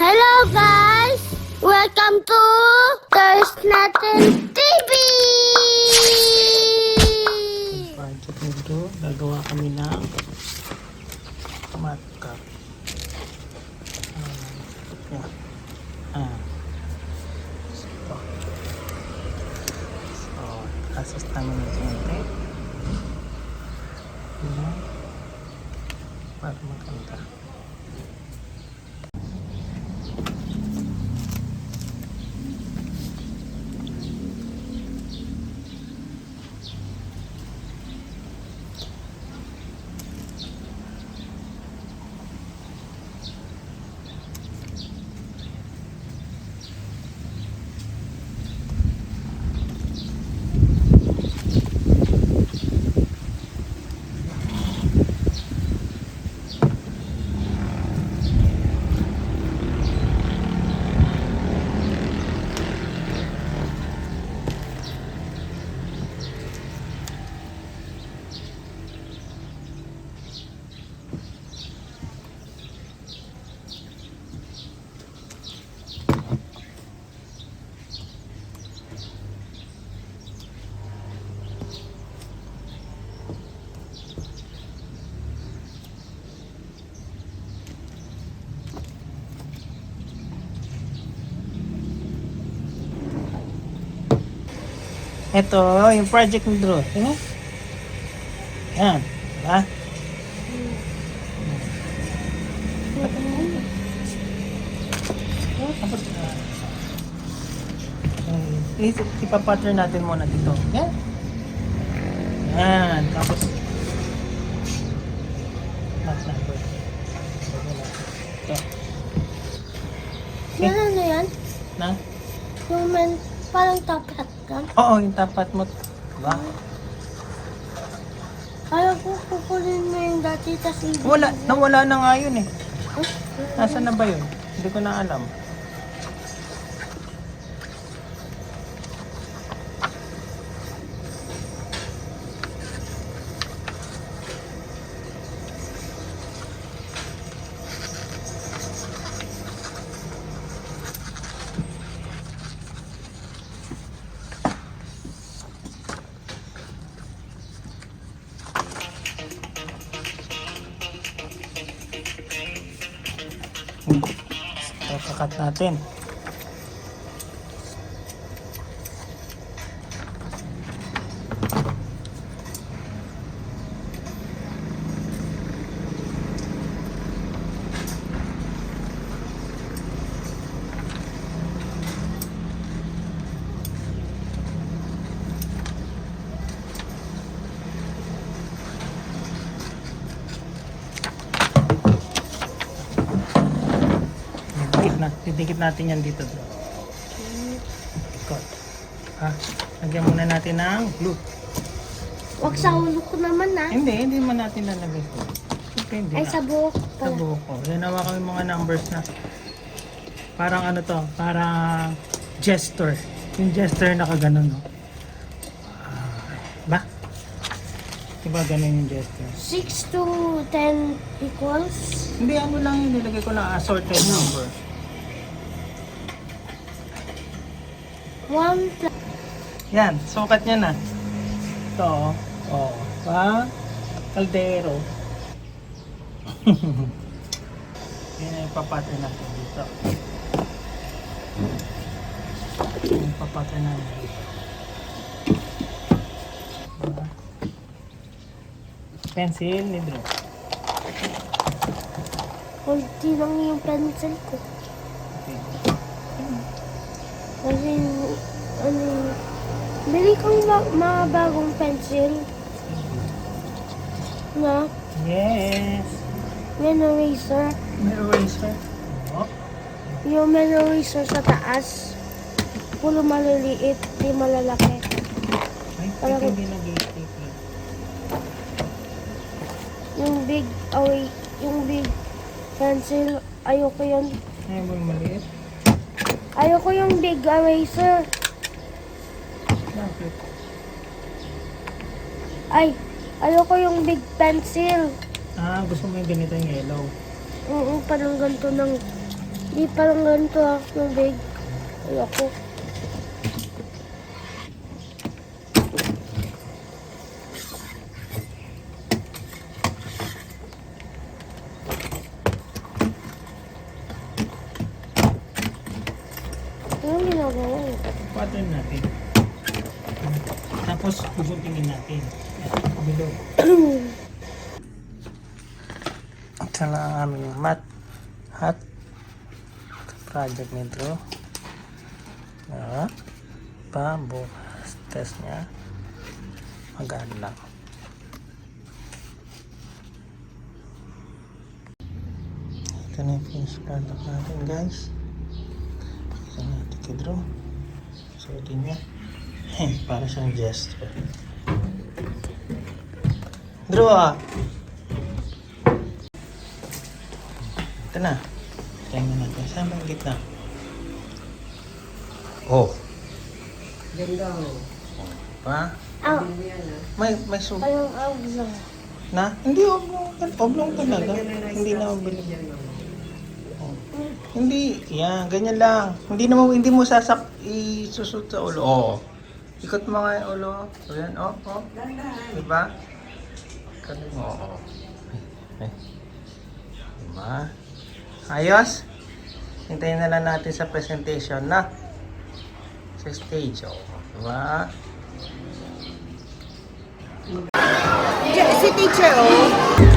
Hello guys! Welcome to There's Natin TV! Project nito, gagawa kami ng matka. Yeah. So, asas namin ito natin. Ayan. Para maganda. Ito, yung project ni Drew. Tingnan. Yan. Diba? Tapos, ipapattern natin muna dito. Yan. Yan. Tapos, number. Ito. Yan ano yan? Na? Yung parang tapat ka? Oo, yung tapat mo. Diba? Ayaw ko kukunin mo yung dati tas hindi. Nawala na nga yun eh. Nasaan na ba yun? Hindi ko na alam. Kakat natin. Didikit natin yan dito, bro. Ikot. Lagyan muna natin ng glue. Wag sa ulo ko naman ah. Hindi man natin lalagay ko. Depende Ay na. sa buhok Sa pala. buhok ko. Yan nawa kami mga numbers na. Parang ano to, parang gesture. Yung gesture nakaganon, no? Ba? Diba ganun yung gesture? 6 to 10 equals? Hindi, ano lang yun. Nilagay ko na assorted number. 1 plus. Yan, sukat niya na. Ito, pa kaldero. Yan ang ipapattern natin dito. Yung ipapattern natin dito. Pencil ni Drew. Kunti lang yung pencil ko. Okay. Kasi, ano, bili kang mga bagong pencil. Na, Yes! may eraser. May eraser. Oh. Yung may eraser sa taas. Puro maliliit, di malalaki. Ay, Parang- hindi nag-i-stick. Yung big pencil, ayoko yun. Ay, mo maliit. Ayoko yung big eraser. Bakit? Ay, ayoko yung big pencil. Gusto mo yung ganito yung yellow. Parang ganito ng Di parang ganito yung big. Ayoko. Anong ginagawa mo? Pattern natin. Tapos, pupuntingin natin. Bilog. Ito lang ang aming hot project nito. Bukas test niya. Magaan lang. Ito na yung finished product natin, guys. Ito natin kay Drew. Suotin niya. Para siyang gesture. Drew, ito na. Tingnan natin. Saan ba ang gitna? Oh. Ganda ho. Pa? Ah, May sub. parang oblong. Na? Hindi oblong. Oblong talaga. Hindi na oblong. Oh. Hindi. Yan. Ganyan lang. Hindi mo isusot sa ulo. Oo. Ikot mo nga yung ulo. Ayan. Oh. Diba? Kaling. Oo. Diba? Ayos? Hintayin na lang natin sa presentation na. Sa stage. Oh. Diba? Si teacher, oh.